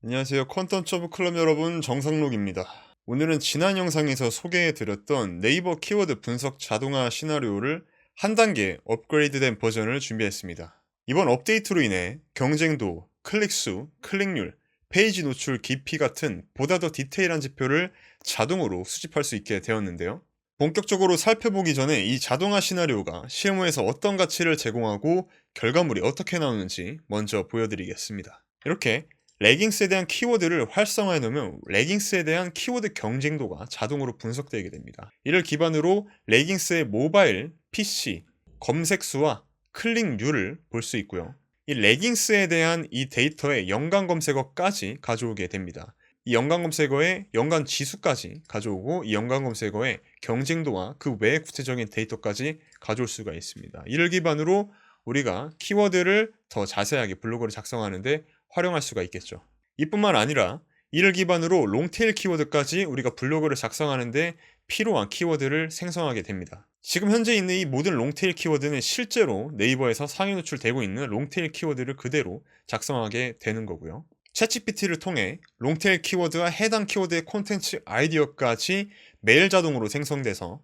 안녕하세요. 컨텐츠 오브 클럽 여러분, 정상록입니다. 오늘은 지난 영상에서 소개해드렸던 네이버 키워드 분석 자동화 시나리오를 한 단계 업그레이드된 버전을 준비했습니다. 이번 업데이트로 인해 경쟁도, 클릭수, 클릭률, 페이지 노출 깊이 같은 보다 더 디테일한 지표를 자동으로 수집할 수 있게 되었는데요. 본격적으로 살펴보기 전에 이 자동화 시나리오가 실무에서 어떤 가치를 제공하고 결과물이 어떻게 나오는지 먼저 보여드리겠습니다. 이렇게 레깅스에 대한 키워드를 활성화해 놓으면 레깅스에 대한 키워드 경쟁도가 자동으로 분석되게 됩니다. 이를 기반으로 레깅스의 모바일, PC, 검색수와 클릭률을 볼 수 있고요. 이 레깅스에 대한 이 데이터의 연관 검색어까지 가져오게 됩니다. 이 연관 검색어의 연관 지수까지 가져오고 이 연관 검색어의 경쟁도와 그 외 구체적인 데이터까지 가져올 수가 있습니다. 이를 기반으로 우리가 키워드를 더 자세하게 블로그를 작성하는데 활용할 수가 있겠죠. 이뿐만 아니라 이를 기반으로 롱테일 키워드까지 우리가 블로그를 작성하는데 필요한 키워드를 생성하게 됩니다. 지금 현재 있는 이 모든 롱테일 키워드는 실제로 네이버에서 상위 노출되고 있는 롱테일 키워드를 그대로 작성하게 되는 거고요. 챗GPT를 통해 롱테일 키워드와 해당 키워드의 콘텐츠 아이디어까지 매일 자동으로 생성돼서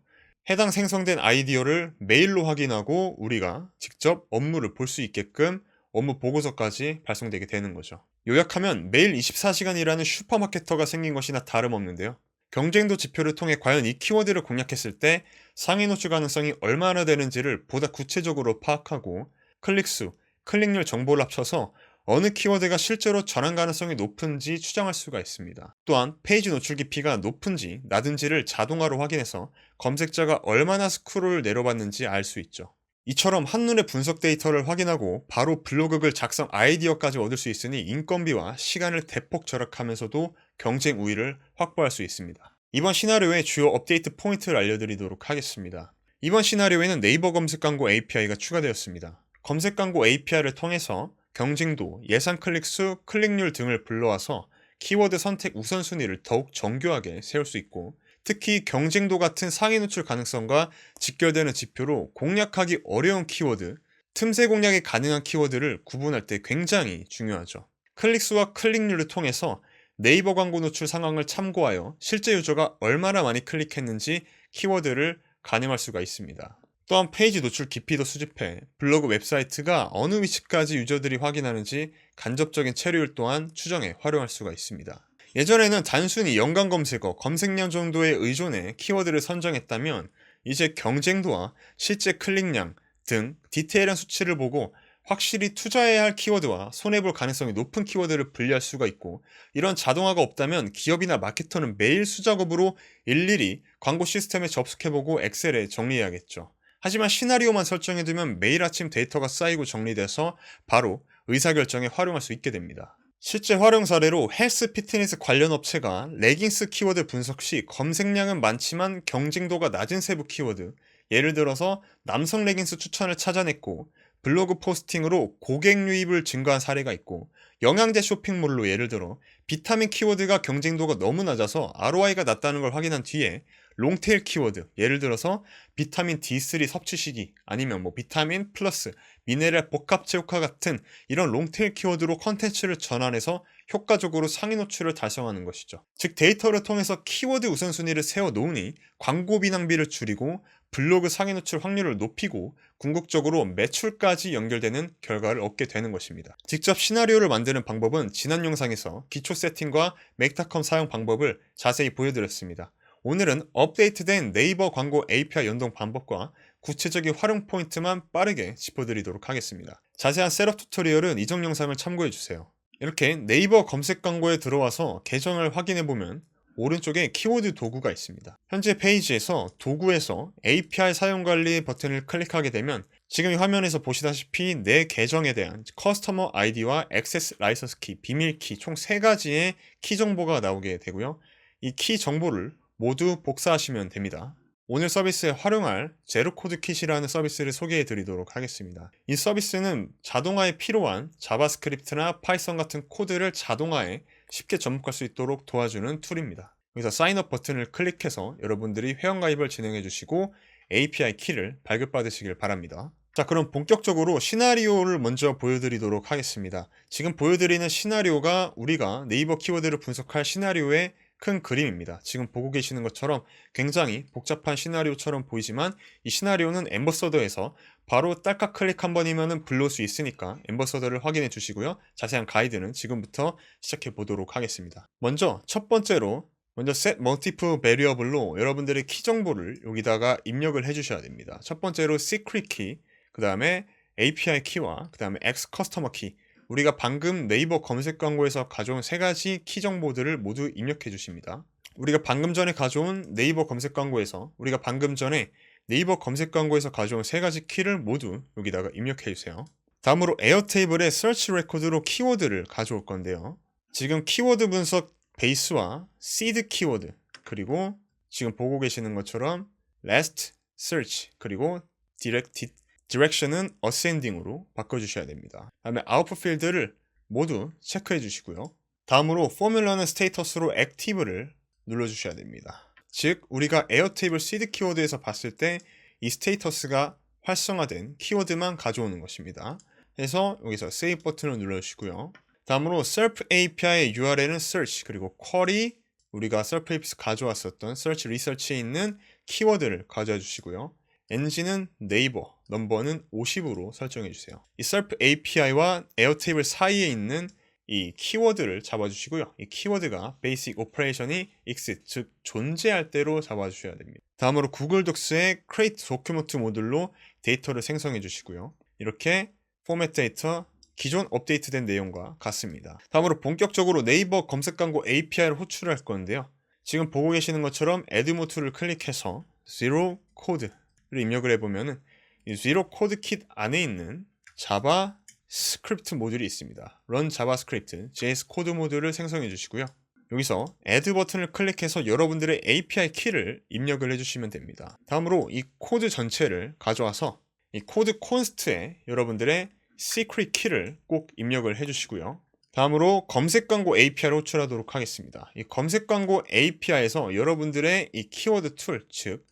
해당 생성된 아이디어를 메일로 확인하고 우리가 직접 업무를 볼 수 있게끔 업무 보고서까지 발송되게 되는 거죠. 요약하면 매일 24시간이라는 슈퍼마케터가 생긴 것이나 다름없는데요. 경쟁도 지표를 통해 과연 이 키워드를 공략했을 때 상위 노출 가능성이 얼마나 되는지를 보다 구체적으로 파악하고 클릭수, 클릭률 정보를 합쳐서 어느 키워드가 실제로 전환 가능성이 높은지 추정할 수가 있습니다. 또한 페이지 노출 깊이가 높은지 낮은지를 자동화로 확인해서 검색자가 얼마나 스크롤을 내려봤는지 알 수 있죠. 이처럼 한눈에 분석 데이터를 확인하고 바로 블로그 글 작성 아이디어까지 얻을 수 있으니 인건비와 시간을 대폭 절약하면서도 경쟁 우위를 확보할 수 있습니다. 이번 시나리오의 주요 업데이트 포인트를 알려드리도록 하겠습니다. 이번 시나리오에는 네이버 검색 광고 API가 추가되었습니다. 검색 광고 API를 통해서 경쟁도, 예상 클릭수, 클릭률 등을 불러와서 키워드 선택 우선순위를 더욱 정교하게 세울 수 있고 특히 경쟁도 같은 상위 노출 가능성과 직결되는 지표로 공략하기 어려운 키워드, 틈새 공략이 가능한 키워드를 구분할 때 굉장히 중요하죠. 클릭수와 클릭률을 통해서 네이버 광고 노출 상황을 참고하여 실제 유저가 얼마나 많이 클릭했는지 키워드를 가늠할 수가 있습니다. 또한 페이지 노출 깊이도 수집해 블로그 웹사이트가 어느 위치까지 유저들이 확인하는지 간접적인 체류율 또한 추정해 활용할 수가 있습니다. 예전에는 단순히 연관 검색어, 검색량 정도에 의존해 키워드를 선정했다면 이제 경쟁도와 실제 클릭량 등 디테일한 수치를 보고 확실히 투자해야 할 키워드와 손해볼 가능성이 높은 키워드를 분리할 수가 있고 이런 자동화가 없다면 기업이나 마케터는 매일 수작업으로 일일이 광고 시스템에 접속해보고 엑셀에 정리해야겠죠. 하지만 시나리오만 설정해두면 매일 아침 데이터가 쌓이고 정리돼서 바로 의사결정에 활용할 수 있게 됩니다. 실제 활용 사례로 헬스 피트니스 관련 업체가 레깅스 키워드 분석 시 검색량은 많지만 경쟁도가 낮은 세부 키워드, 예를 들어서 남성 레깅스 추천을 찾아냈고 블로그 포스팅으로 고객 유입을 증가한 사례가 있고 영양제 쇼핑몰로 예를 들어 비타민 키워드가 경쟁도가 너무 낮아서 ROI가 낮다는 걸 확인한 뒤에 롱테일 키워드, 예를 들어서 비타민 D3 섭취 시기 아니면 비타민 플러스 미네랄 복합체 효과 같은 이런 롱테일 키워드로 컨텐츠를 전환해서 효과적으로 상위 노출을 달성하는 것이죠. 즉 데이터를 통해서 키워드 우선순위를 세워 놓으니 광고비 낭비를 줄이고 블로그 상위 노출 확률을 높이고 궁극적으로 매출까지 연결되는 결과를 얻게 되는 것입니다. 직접 시나리오를 만드는 방법은 지난 영상에서 기초 세팅과 맥타컴 사용 방법을 자세히 보여드렸습니다. 오늘은 업데이트된 네이버 광고 API 연동 방법과 구체적인 활용 포인트만 빠르게 짚어드리도록 하겠습니다. 자세한 셋업 튜토리얼은 이전 영상을 참고해주세요. 이렇게 네이버 검색 광고에 들어와서 계정을 확인해보면 오른쪽에 키워드 도구가 있습니다. 현재 페이지에서 도구에서 API 사용관리 버튼을 클릭하게 되면 지금 이 화면에서 보시다시피 내 계정에 대한 커스터머 아이디와 액세스 라이선스 키, 비밀 키 총 3가지의 키 정보가 나오게 되고요. 이 키 정보를 모두 복사하시면 됩니다. 오늘 서비스에 활용할 제로코드 킷이라는 서비스를 소개해 드리도록 하겠습니다. 이 서비스는 자동화에 필요한 자바스크립트나 파이썬 같은 코드를 자동화에 쉽게 접목할 수 있도록 도와주는 툴입니다. 여기서 사인업 버튼을 클릭해서 여러분들이 회원가입을 진행해 주시고 API 키를 발급받으시길 바랍니다. 자, 그럼 본격적으로 시나리오를 먼저 보여드리도록 하겠습니다. 지금 보여드리는 시나리오가 우리가 네이버 키워드를 분석할 시나리오의 큰 그림입니다. 지금 보고 계시는 것처럼 굉장히 복잡한 시나리오처럼 보이지만 이 시나리오는 엠버서더에서 바로 딸깍 클릭 한 번이면 불러올 수 있으니까 엠버서더를 확인해 주시고요. 자세한 가이드는 지금부터 시작해 보도록 하겠습니다. 먼저 첫 번째로 set multiple variable로 여러분들의 키 정보를 여기다가 입력을 해 주셔야 됩니다. 첫 번째로 secret key, 그 다음에 API 키와 그 다음에 X 커스터머 키, 우리가 방금 네이버 검색 광고에서 가져온 세 가지 키 정보들을 모두 입력해 주십니다. 우리가 방금 전에 가져온 네이버 검색 광고에서 가져온 세 가지 키를 모두 여기다가 입력해 주세요. 다음으로 에어테이블의 search record로 키워드를 가져올 건데요. 지금 키워드 분석 베이스와 seed 키워드, 그리고 지금 보고 계시는 것처럼 last search, 그리고 direction은 ascending으로 바꿔주셔야 됩니다. 다음에 output 필드를 모두 체크해 주시고요. 다음으로 포뮬러는 스테이터스로 active를 눌러주셔야 됩니다. 즉 우리가 에어테이블 seed 키워드에서 봤을 때 이 스테이터스가 활성화된 키워드만 가져오는 것입니다. 그래서 여기서 save 버튼을 눌러주시고요. 다음으로 SERP API의 URL은 search, 그리고 query, 우리가 SERP API에서 가져왔었던 search research에 있는 키워드를 가져와 주시고요. 엔진은 네이버, 넘버는 50으로 설정해 주세요. 이 SERP API와 에어테이블 사이에 있는 이 키워드를 잡아주시고요. 이 키워드가 베이직 오퍼레이션이 exist, 즉 존재할 때로 잡아주셔야 됩니다. 다음으로 구글 독스의 create document 모듈로 데이터를 생성해 주시고요. 이렇게 포맷 데이터, 기존 업데이트된 내용과 같습니다. 다음으로 본격적으로 네이버 검색 광고 API를 호출할 건데요. 지금 보고 계시는 것처럼 add mode를 클릭해서 zero code를 입력을 해보면은 이 zero code kit 안에 있는 자바 스크립트 모듈이 있습니다. run javascript JS 코드 모듈을 생성해 주시고요. 여기서 add 버튼을 클릭해서 여러분들의 API 키를 입력을 해주시면 됩니다. 다음으로 이 코드 전체를 가져와서 이 코드 콘스트에 여러분들의 secret 키를 꼭 입력을 해주시고요. 다음으로 검색 광고 API를 호출하도록 하겠습니다. 이 검색 광고 API에서 여러분들의 이 키워드 툴, 즉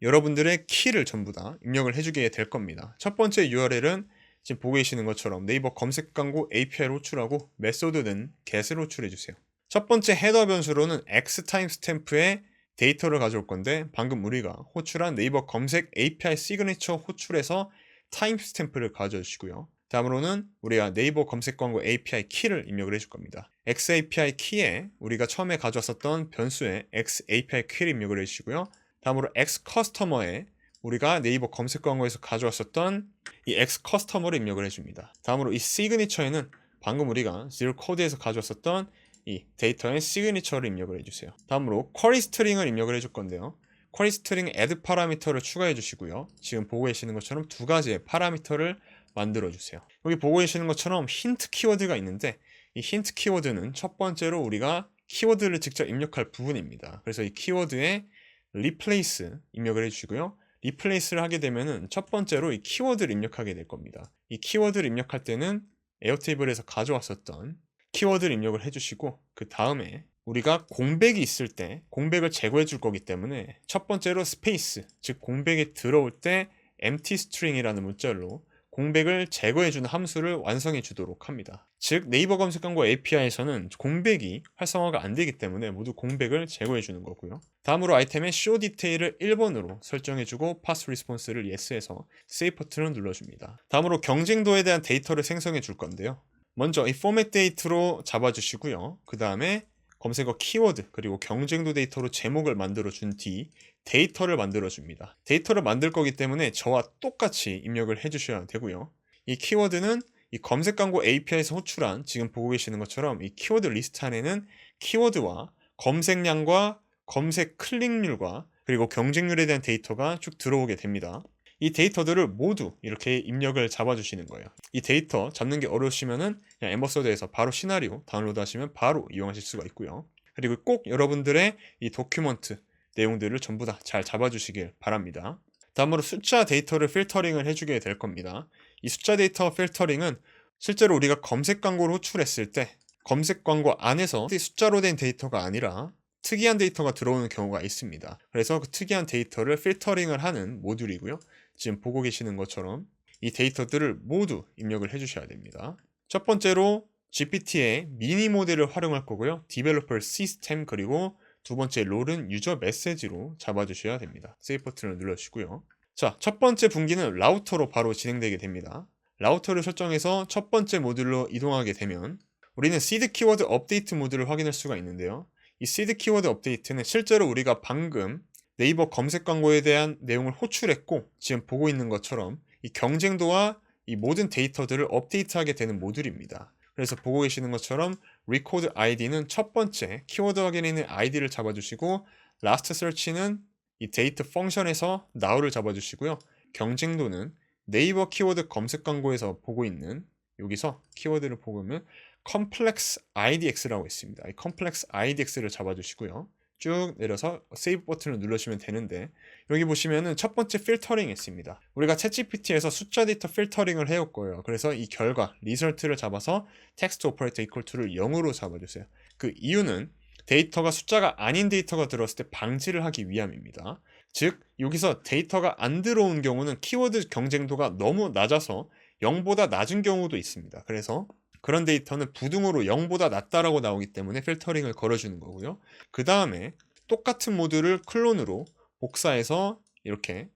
여러분들의 키를 전부 다 입력을 해주게 될 겁니다. 첫 번째 URL은 지금 보고 계시는 것처럼 네이버 검색 광고 API를 호출하고 메소드는 get을 호출해 주세요. 첫 번째 헤더 변수로는 x 타임스탬프의 데이터를 가져올 건데 방금 우리가 호출한 네이버 검색 API 시그니처 호출해서 타임스탬프를 가져와 주시고요. 다음으로는 우리가 네이버 검색 광고 API 키를 입력을 해줄 겁니다. X API 키에 우리가 처음에 가져왔었던 변수의 X API 키를 입력을 해주시고요. 다음으로 X 커스터머에 우리가 네이버 검색 광고에서 가져왔었던 이 X 커스터머를 입력을 해줍니다. 다음으로 이 시그니처에는 방금 우리가 zero code에서 가져왔었던 이 데이터의 시그니처를 입력을 해주세요. 다음으로 쿼리 스트링을 입력을 해줄 건데요. 쿼리 스트링 add 파라미터를 추가해 주시고요. 지금 보고 계시는 것처럼 두 가지의 파라미터를 만들어 주세요. 여기 보고 계시는 것처럼 힌트 키워드가 있는데 이 힌트 키워드는 첫 번째로 우리가 키워드를 직접 입력할 부분입니다. 그래서 이 키워드에 replace 입력을 해주시고요. replace를 하게 되면은 첫 번째로 이 키워드를 입력하게 될 겁니다. 이 키워드를 입력할 때는 에어테이블에서 가져왔었던 키워드를 입력을 해주시고 그 다음에 우리가 공백이 있을 때 공백을 제거해 줄 거기 때문에 첫 번째로 스페이스, 즉 공백이 들어올 때 empty string이라는 문자로 공백을 제거해주는 함수를 완성해 주도록 합니다. 즉 네이버 검색 광고 API에서는 공백이 활성화가 안 되기 때문에 모두 공백을 제거해 주는 거고요. 다음으로 아이템의 show detail을 1번으로 설정해 주고 pass response를 yes해서 save 버튼을 눌러줍니다. 다음으로 경쟁도에 대한 데이터를 생성해 줄 건데요. 먼저 이 format 데이터로 잡아주시고요. 그 다음에 검색어 키워드 그리고 경쟁도 데이터로 제목을 만들어 준 뒤 데이터를 만들어 줍니다. 데이터를 만들 거기 때문에 저와 똑같이 입력을 해주셔야 되고요. 이 키워드는 이 검색 광고 API에서 호출한 지금 보고 계시는 것처럼 이 키워드 리스트 안에는 키워드와 검색량과 검색 클릭률과 그리고 경쟁률에 대한 데이터가 쭉 들어오게 됩니다. 이 데이터들을 모두 이렇게 입력을 잡아주시는 거예요. 이 데이터 잡는 게 어려우시면은 그냥 엠버서드에서 바로 시나리오 다운로드 하시면 바로 이용하실 수가 있고요. 그리고 꼭 여러분들의 이 도큐먼트 내용들을 전부 다 잘 잡아주시길 바랍니다. 다음으로 숫자 데이터를 필터링을 해주게 될 겁니다. 이 숫자 데이터 필터링은 실제로 우리가 검색 광고를 호출했을 때 검색 광고 안에서 숫자로 된 데이터가 아니라 특이한 데이터가 들어오는 경우가 있습니다. 그래서 그 특이한 데이터를 필터링을 하는 모듈이고요. 지금 보고 계시는 것처럼 이 데이터들을 모두 입력을 해주셔야 됩니다. 첫 번째로 GPT의 미니 모델을 활용할 거고요. 디벨로퍼 시스템 그리고 두 번째 롤은 유저 메시지로 잡아주셔야 됩니다. 세이브 버튼을 눌러주시고요. 자, 첫 번째 분기는 라우터로 바로 진행되게 됩니다. 라우터를 설정해서 첫 번째 모듈로 이동하게 되면 우리는 시드 키워드 업데이트 모드를 확인할 수가 있는데요. 이 시드 키워드 업데이트는 실제로 우리가 방금 네이버 검색 광고에 대한 내용을 호출했고 지금 보고 있는 것처럼 이 경쟁도와 이 모든 데이터들을 업데이트하게 되는 모듈입니다. 그래서 보고 계시는 것처럼 record id는 첫 번째 키워드 확인에 있는 id를 잡아주시고 last search는 이 데이터 펑션에서 now를 잡아주시고요. 경쟁도는 네이버 키워드 검색 광고에서 보고 있는 여기서 키워드를 보면 complex idx라고 있습니다. 이 complex idx를 잡아주시고요. 쭉 내려서 세이브 버튼을 누르시면 되는데 여기 보시면은 첫 번째 필터링이 있습니다. 우리가 챗GPT에서 숫자 데이터 필터링을 해올 거예요. 그래서 이 결과, 리설트를 잡아서 텍스트 오퍼레이터 이퀄 투를 0으로 잡아주세요. 그 이유는 데이터가 숫자가 아닌 데이터가 들어왔을 때 방지를 하기 위함입니다. 즉 여기서 데이터가 안 들어온 경우는 키워드 경쟁도가 너무 낮아서 0보다 낮은 경우도 있습니다. 그래서 그런 데이터는 부등호로 0보다 낮다라고 나오기 때문에 필터링을 걸어주는 거고요. 그 다음에 똑같은 모듈을 클론으로 복사해서 이렇게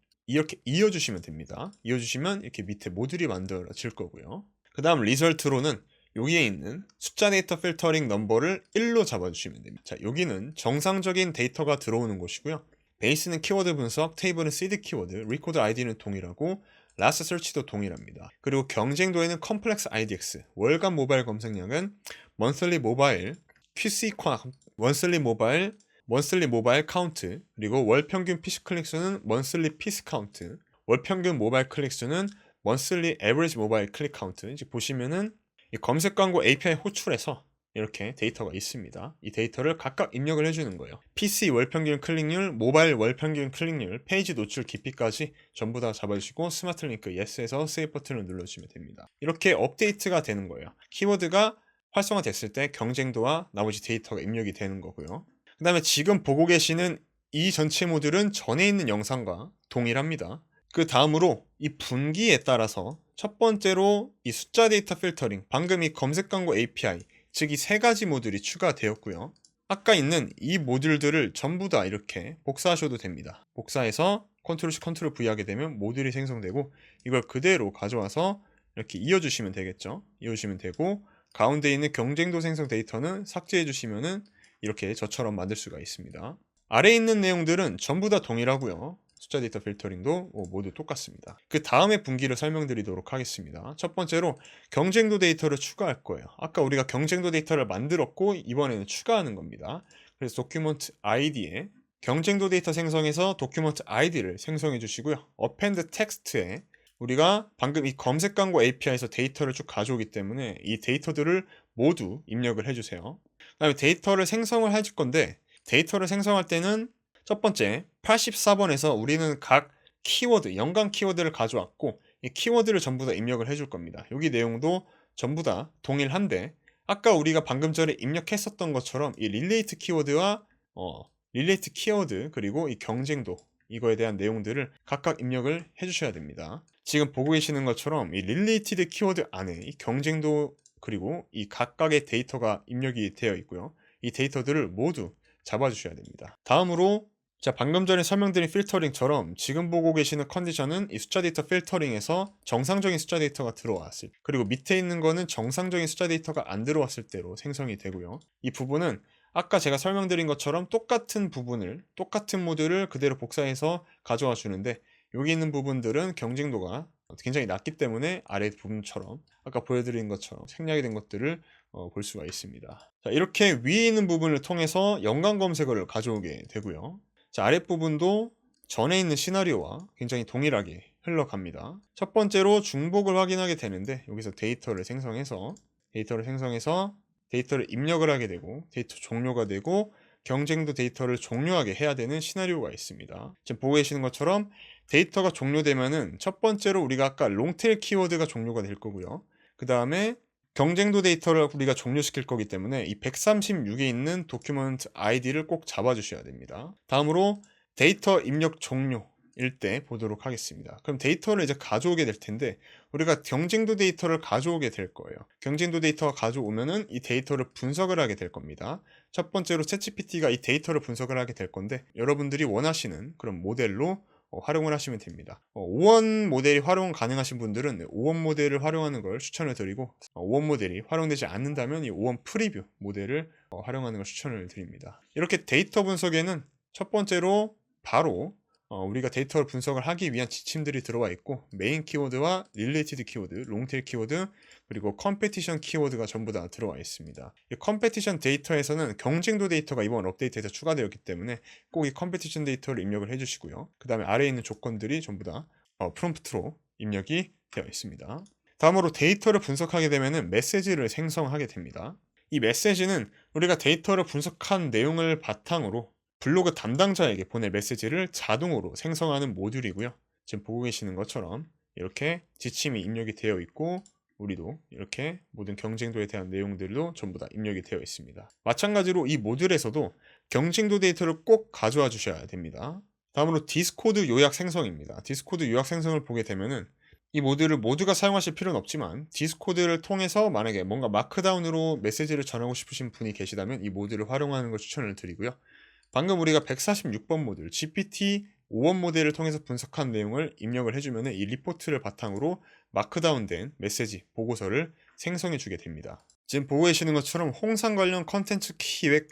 이어주시면 됩니다. 이어주시면 이렇게 밑에 모듈이 만들어질 거고요. 그 다음 리설트로는 여기에 있는 숫자 데이터 필터링 넘버를 1로 잡아주시면 됩니다. 자, 여기는 정상적인 데이터가 들어오는 곳이고요. 베이스는 키워드 분석, 테이블은 시드 키워드, 리코드 아이디는 동일하고 라스트 설치도 동일합니다. 그리고 경쟁도에는 컴플렉스 IDX, 월간 모바일 검색량은 monthly 모바일 monthly 모바일 카운트, 그리고 월 평균 PC 클릭 수는 monthly PC 카운트, 월 평균 모바일 클릭 수는 monthly average 모바일 클릭 카운트. 이제 보시면은 이 검색 광고 API 호출해서 이렇게 데이터가 있습니다. 이 데이터를 각각 입력을 해주는 거예요. PC 월평균 클릭률, 모바일 월평균 클릭률, 페이지 노출 깊이까지 전부 다 잡아주시고 스마트 링크 Yes에서 세이브 버튼을 눌러주시면 됩니다. 이렇게 업데이트가 되는 거예요. 키워드가 활성화됐을 때 경쟁도와 나머지 데이터가 입력이 되는 거고요. 그 다음에 지금 보고 계시는 이 전체 모듈은 전에 있는 영상과 동일합니다. 그 다음으로 이 분기에 따라서 첫 번째로 이 숫자 데이터 필터링, 방금 이 검색 광고 API, 즉 이 세 가지 모듈이 추가되었고요. 아까 있는 이 모듈들을 전부 다 이렇게 복사하셔도 됩니다. 복사해서 컨트롤 C, 컨트롤 V 하게 되면 모듈이 생성되고 이걸 그대로 가져와서 이렇게 이어주시면 되겠죠. 이어주시면 되고 가운데 있는 경쟁도 생성 데이터는 삭제해 주시면은 이렇게 저처럼 만들 수가 있습니다. 아래에 있는 내용들은 전부 다 동일하고요. 숫자 데이터 필터링도 모두 똑같습니다. 그 다음에 분기를 설명드리도록 하겠습니다. 첫 번째로 경쟁도 데이터를 추가할 거예요. 아까 우리가 경쟁도 데이터를 만들었고 이번에는 추가하는 겁니다. 그래서 도큐먼트 아이디에 경쟁도 데이터 생성해서 도큐먼트 아이디를 생성해 주시고요. append 텍스트에 우리가 방금 이 검색 광고 API에서 데이터를 쭉 가져오기 때문에 이 데이터들을 모두 입력을 해주세요. 그 다음에 데이터를 생성을 해줄 건데 데이터를 생성할 때는 첫 번째 84번에서 우리는 각 키워드, 연관 키워드를 가져왔고 이 키워드를 전부 다 입력을 해줄 겁니다. 여기 내용도 전부 다 동일한데 아까 우리가 방금 전에 입력했었던 것처럼 이 릴레이트 키워드와 릴레이트 키워드 그리고 이 경쟁도 이거에 대한 내용들을 각각 입력을 해주셔야 됩니다. 지금 보고 계시는 것처럼 이 릴레이티드 키워드 안에 이 경쟁도 그리고 이 각각의 데이터가 입력이 되어 있고요. 이 데이터들을 모두 잡아주셔야 됩니다. 다음으로 방금 전에 설명드린 필터링처럼 지금 보고 계시는 컨디션은 이 숫자 데이터 필터링에서 정상적인 숫자 데이터가 들어왔을 그리고 밑에 있는 거는 정상적인 숫자 데이터가 안 들어왔을 때로 생성이 되고요. 이 부분은 아까 제가 설명드린 것처럼 똑같은 모듈을 그대로 복사해서 가져와 주는데 여기 있는 부분들은 경쟁도가 굉장히 낮기 때문에 아래 부분처럼 아까 보여드린 것처럼 생략이 된 것들을 볼 수가 있습니다. 자, 이렇게 위에 있는 부분을 통해서 연관 검색어를 가져오게 되고요. 자, 아랫부분도 전에 있는 시나리오와 굉장히 동일하게 흘러갑니다. 첫 번째로 중복을 확인하게 되는데 여기서 데이터를 생성해서 데이터를 입력을 하게 되고 데이터 종료가 되고 경쟁도 데이터를 종료하게 해야 되는 시나리오가 있습니다. 지금 보고 계시는 것처럼 데이터가 종료되면은 첫 번째로 우리가 아까 롱테일 키워드가 종료가 될 거고요. 그 다음에 경쟁도 데이터를 우리가 종료시킬 거기 때문에 이 136에 있는 도큐먼트 아이디를 꼭 잡아주셔야 됩니다. 다음으로 데이터 입력 종료, 일 때 보도록 하겠습니다. 그럼 데이터를 이제 가져오게 될 텐데 우리가 경쟁도 데이터를 가져오게 될 거예요. 경쟁도 데이터가 가져오면은 이 데이터를 분석을 하게 될 겁니다. 첫 번째로 챗GPT가 이 데이터를 분석을 하게 될 건데 여러분들이 원하시는 그런 모델로 활용을 하시면 됩니다. 5원 모델이 활용 가능하신 분들은 5원 모델을 활용하는 걸 추천을 드리고 5원 모델이 활용되지 않는다면 이 5원 프리뷰 모델을 활용하는 걸 추천을 드립니다. 이렇게 데이터 분석에는 첫 번째로 바로 우리가 데이터를 분석을 하기 위한 지침들이 들어와 있고 메인 키워드와 릴레이티드 키워드, 롱테일 키워드, 그리고 컴페티션 키워드가 전부 다 들어와 있습니다. 이 컴페티션 데이터에서는 경쟁도 데이터가 이번 업데이트에서 추가되었기 때문에 꼭 이 컴페티션 데이터를 입력을 해주시고요. 그 다음에 아래에 있는 조건들이 전부 다 프롬프트로 입력이 되어 있습니다. 다음으로 데이터를 분석하게 되면 메시지를 생성하게 됩니다. 이 메시지는 우리가 데이터를 분석한 내용을 바탕으로 블로그 담당자에게 보낼 메시지를 자동으로 생성하는 모듈이고요. 지금 보고 계시는 것처럼 이렇게 지침이 입력이 되어 있고 우리도 이렇게 모든 경쟁도에 대한 내용들도 전부 다 입력이 되어 있습니다. 마찬가지로 이 모듈에서도 경쟁도 데이터를 꼭 가져와 주셔야 됩니다. 다음으로 디스코드 요약 생성입니다. 디스코드 요약 생성을 보게 되면은 이 모듈을 모두가 사용하실 필요는 없지만 디스코드를 통해서 만약에 뭔가 마크다운으로 메시지를 전하고 싶으신 분이 계시다면 이 모듈을 활용하는 걸 추천을 드리고요. 방금 우리가 146번 모듈 GPT 5원 모델을 통해서 분석한 내용을 입력을 해주면 이 리포트를 바탕으로 마크다운된 메시지, 보고서를 생성해 주게 됩니다. 지금 보고 계시는 것처럼 홍삼 관련 컨텐츠 기획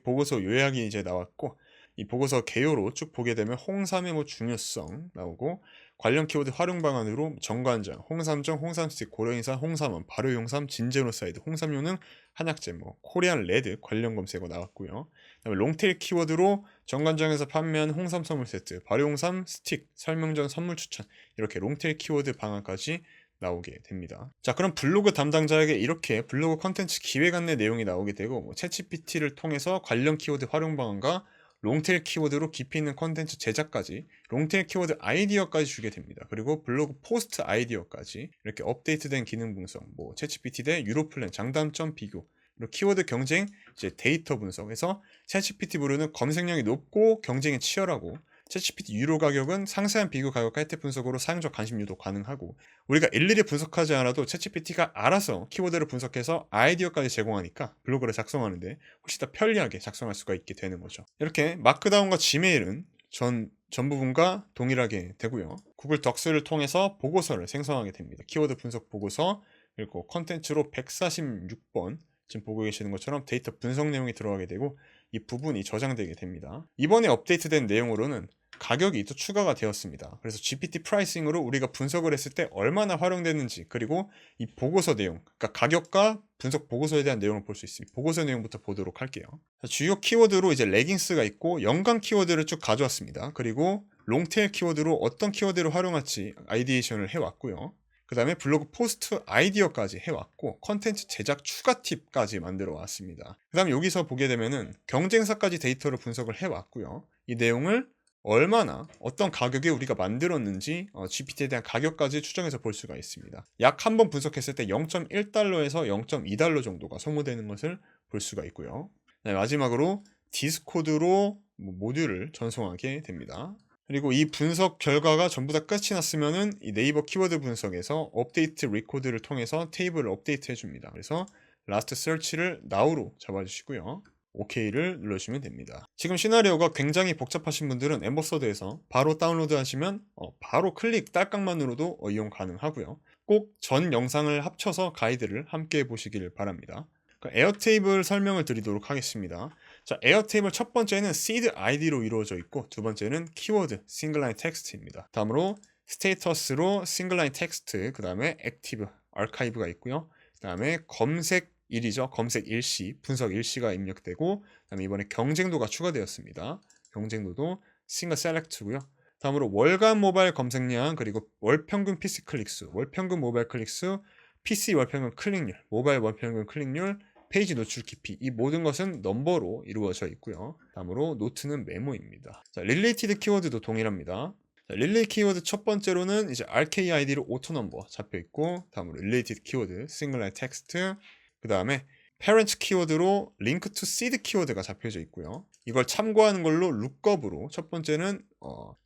보고서 요약이 이제 나왔고 이 보고서 개요로 쭉 보게 되면 홍삼의 중요성 나오고 관련 키워드 활용 방안으로 정관장, 홍삼정, 홍삼스틱, 고려인산, 홍삼원, 발효용삼, 진제노사이드, 홍삼효능, 한약재, 코리안 레드 관련 검색어 나왔고요. 그다음에 롱테일 키워드로 정관장에서 판매한 홍삼 선물 세트, 발효용삼 스틱, 설명전 선물 추천 이렇게 롱테일 키워드 방안까지 나오게 됩니다. 자, 그럼 블로그 담당자에게 이렇게 블로그 컨텐츠 기획 안내 내용이 나오게 되고 챗GPT를 통해서 관련 키워드 활용 방안과 롱테일 키워드로 깊이 있는 컨텐츠 제작까지 롱테일 키워드 아이디어까지 주게 됩니다. 그리고 블로그 포스트 아이디어까지 이렇게 업데이트된 기능 분석, 챗GPT 대 유로플랜 장단점 비교, 그리고 키워드 경쟁, 이제 데이터 분석에서 챗GPT 브루는 검색량이 높고 경쟁이 치열하고 챗GPT 유료 가격은 상세한 비교 가격과 혜택 분석으로 사용자 관심 유도 가능하고 우리가 일일이 분석하지 않아도 챗GPT가 알아서 키워드를 분석해서 아이디어까지 제공하니까 블로그를 작성하는데 훨씬 더 편리하게 작성할 수가 있게 되는 거죠. 이렇게 마크다운과 지메일은 전 부분과 동일하게 되고요. 구글 덕스를 통해서 보고서를 생성하게 됩니다. 키워드 분석 보고서 그리고 컨텐츠로 146번 지금 보고 계시는 것처럼 데이터 분석 내용이 들어가게 되고 이 부분이 저장되게 됩니다. 이번에 업데이트된 내용으로는 가격이 또 추가가 되었습니다. 그래서 GPT 프라이싱으로 우리가 분석을 했을 때 얼마나 활용됐는지 그리고 이 보고서 내용, 그러니까 가격과 분석 보고서에 대한 내용을 볼 수 있습니다. 보고서 내용부터 보도록 할게요. 주요 키워드로 이제 레깅스가 있고 연관 키워드를 쭉 가져왔습니다. 그리고 롱테일 키워드로 어떤 키워드를 활용할지 아이디에이션을 해왔고요. 그 다음에 블로그 포스트 아이디어까지 해왔고 컨텐츠 제작 추가 팁까지 만들어 왔습니다. 그 다음에 여기서 보게 되면은 경쟁사까지 데이터를 분석을 해왔고요. 이 내용을 얼마나 어떤 가격에 우리가 만들었는지 GPT에 대한 가격까지 추정해서 볼 수가 있습니다. 약 한 번 분석했을 때 0.1달러에서 0.2달러 정도가 소모되는 것을 볼 수가 있고요. 네, 마지막으로 디스코드로 모듈을 전송하게 됩니다. 그리고 이 분석 결과가 전부 다 끝이 났으면은 이 네이버 키워드 분석에서 업데이트 리코드를 통해서 테이블을 업데이트 해줍니다. 그래서 라스트 서치를 now로 잡아주시고요. OK를 눌러주시면 됩니다. 지금 시나리오가 굉장히 복잡하신 분들은 엠버서드에서 바로 다운로드 하시면 바로 클릭 딸깍만으로도 이용 가능하고요. 꼭 전 영상을 합쳐서 가이드를 함께 보시길 바랍니다. 에어테이블 설명을 드리도록 하겠습니다. 자, 에어테이블 첫 번째는 seed id로 이루어져 있고 두 번째는 키워드 싱글라인 텍스트입니다. 다음으로 스테이터스로 싱글라인 텍스트, 그 다음에 액티브 아카이브가 있고요. 그 다음에 검색 일이죠. 검색 일시, 분석 일시가 입력되고 그다음에 이번에 경쟁도가 추가되었습니다. 경쟁도도 싱글 셀렉트고요. 다음으로 월간 모바일 검색량, 그리고 월평균 PC 클릭수, 월평균 모바일 클릭수, PC 월평균 클릭률, 모바일 월평균 클릭률, 페이지 노출 깊이, 이 모든 것은 넘버로 이루어져 있고요. 다음으로 노트는 메모입니다. 자, 릴레이티드 키워드도 동일합니다. 자, 릴레이 키워드 첫 번째로는 이제 RKID로 오토 넘버 잡혀 있고, 다음으로 릴레이티드 키워드 싱글라인 텍스트, 그 다음에 parent 키워드로 link to seed 키워드가 잡혀져 있고요. 이걸 참고하는 걸로 룩업으로 첫 번째는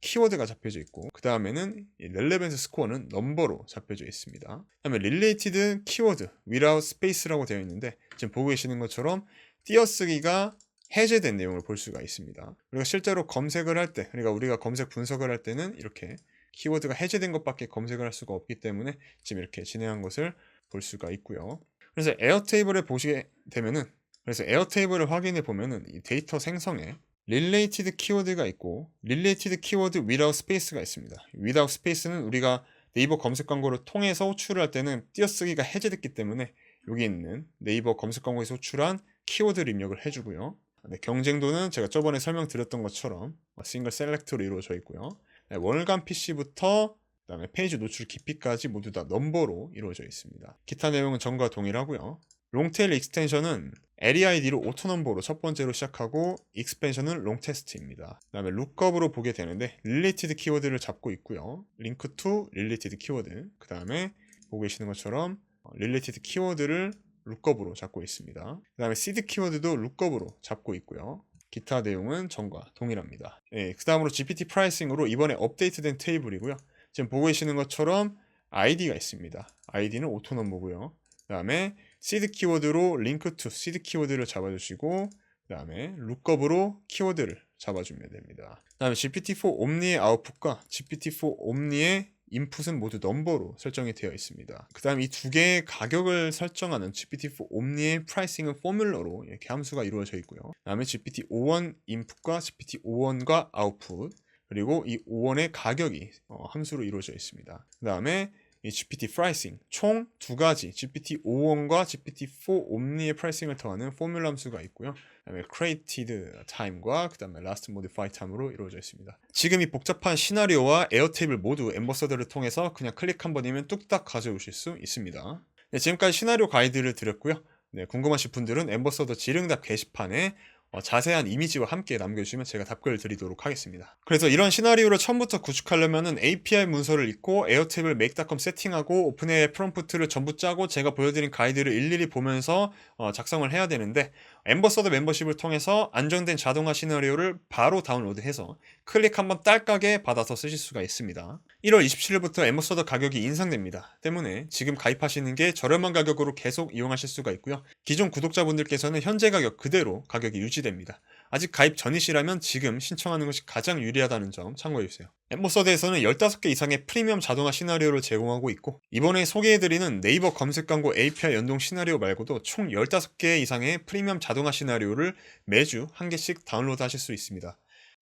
키워드가 잡혀져 있고 그 다음에는 렐레벤스 스코어는 넘버로 잡혀져 있습니다. 그 다음에 related 키워드 without space라고 되어 있는데 지금 보고 계시는 것처럼 띄어쓰기가 해제된 내용을 볼 수가 있습니다. 그리고 실제로 검색을 할 때, 그러니까 우리가 검색 분석을 할 때는 이렇게 키워드가 해제된 것밖에 검색을 할 수가 없기 때문에 지금 이렇게 진행한 것을 볼 수가 있고요. 그래서 에어테이블에 보시게 되면은 그래서 에어테이블을 확인해 보면은 이 데이터 생성에 related 키워드가 있고 related 키워드 without space가 있습니다. without space는 우리가 네이버 검색 광고를 통해서 호출을 할 때는 띄어쓰기가 해제됐기 때문에 여기 있는 네이버 검색 광고에서 호출한 키워드를 입력을 해주고요. 네, 경쟁도는 제가 저번에 설명드렸던 것처럼 싱글 셀렉트로 이루어져 있고요. 네, 월간 PC부터 그다음에 페이지 노출 깊이까지 모두 다 넘버로 이루어져 있습니다. 기타 내용은 전과 동일하고요. 롱테일 익스텐션은 LEID로 오토넘버로 첫 번째로 시작하고 익스펜션은 롱테스트입니다. 그 다음에 룩업으로 보게 되는데 related 키워드를 잡고 있고요. link to related 키워드 그 다음에 보고 계시는 것처럼 related 키워드를 룩업으로 잡고 있습니다. 그 다음에 seed 키워드도 룩업으로 잡고 있고요. 기타 내용은 전과 동일합니다. 예, 그 다음으로 GPT 프라이싱으로 이번에 업데이트된 테이블이고요. 지금 보고 계시는 것처럼 ID가 있습니다. ID는 오토넘버고요. 그 다음에 seed 키워드로 link to seed 키워드를 잡아주시고 그 다음에 룩업으로 키워드를 잡아주면 됩니다. 그 다음에 GPT-4 옴니의 아웃풋과 GPT-4 옴니의 인풋은 모두 넘버로 설정이 되어 있습니다. 그 다음 이 두 개의 가격을 설정하는 GPT-4 옴니의 프라이싱은 포뮬러로 이렇게 함수가 이루어져 있고요. 그 다음에 GPT-5원 인풋과 GPT-5원과 아웃풋 그리고 이 5원의 가격이 함수로 이루어져 있습니다. 그 다음에 이 GPT 프라이싱 총 두 가지 GPT-5원과 GPT-4 옴니의 프라이싱을 더하는 포뮬러 함수가 있고요. 그다음에 created time과 그다음에 last modified time으로 이루어져 있습니다. 지금 이 복잡한 시나리오와 에어테이블 모두 엠버서더를 통해서 그냥 클릭 한 번이면 뚝딱 가져오실 수 있습니다. 네, 지금까지 시나리오 가이드를 드렸고요. 네, 궁금하신 분들은 엠버서더 질응답 게시판에 자세한 이미지와 함께 남겨주시면 제가 답글을 드리도록 하겠습니다. 그래서 이런 시나리오를 처음부터 구축하려면 API 문서를 읽고 에어테이블 make.com 세팅하고 오픈AI 프롬프트를 전부 짜고 제가 보여드린 가이드를 일일이 보면서 작성을 해야 되는데 엠버서더 멤버십을 통해서 안정된 자동화 시나리오를 바로 다운로드해서 클릭 한번 딸깍에 받아서 쓰실 수가 있습니다. 1월 27일부터 엠버서더 가격이 인상됩니다. 때문에 지금 가입하시는 게 저렴한 가격으로 계속 이용하실 수가 있고요. 기존 구독자분들께서는 현재 가격 그대로 가격이 유지됩니다. 아직 가입 전이시라면 지금 신청하는 것이 가장 유리하다는 점 참고해주세요. 엠버서더에서는 15개 이상의 프리미엄 자동화 시나리오를 제공하고 있고 이번에 소개해드리는 네이버 검색 광고 API 연동 시나리오 말고도 총 15개 이상의 프리미엄 자동화 시나리오를 매주 한 개씩 다운로드 하실 수 있습니다.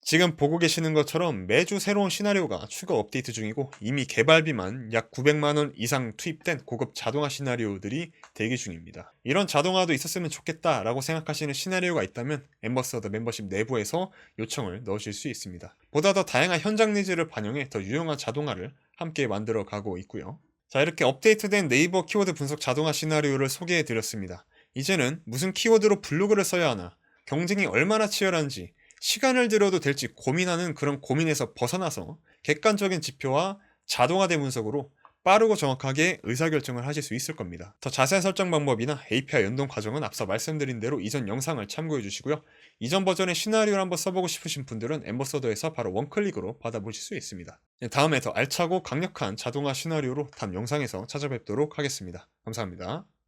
지금 보고 계시는 것처럼 매주 새로운 시나리오가 추가 업데이트 중이고 이미 개발비만 약 900만원 이상 투입된 고급 자동화 시나리오들이 대기 중입니다. 이런 자동화도 있었으면 좋겠다라고 생각하시는 시나리오가 있다면 엠버서더 멤버십 내부에서 요청을 넣으실 수 있습니다. 보다 더 다양한 현장 니즈를 반영해 더 유용한 자동화를 함께 만들어 가고 있고요. 자, 이렇게 업데이트된 네이버 키워드 분석 자동화 시나리오를 소개해 드렸습니다. 이제는 무슨 키워드로 블로그를 써야 하나, 경쟁이 얼마나 치열한지 시간을 들여도 될지 고민하는 그런 고민에서 벗어나서 객관적인 지표와 자동화된 분석으로 빠르고 정확하게 의사결정을 하실 수 있을 겁니다. 더 자세한 설정 방법이나 API 연동 과정은 앞서 말씀드린 대로 이전 영상을 참고해 주시고요. 이전 버전의 시나리오를 한번 써보고 싶으신 분들은 엠버서더에서 바로 원클릭으로 받아보실 수 있습니다. 다음에 더 알차고 강력한 자동화 시나리오로 다음 영상에서 찾아뵙도록 하겠습니다. 감사합니다.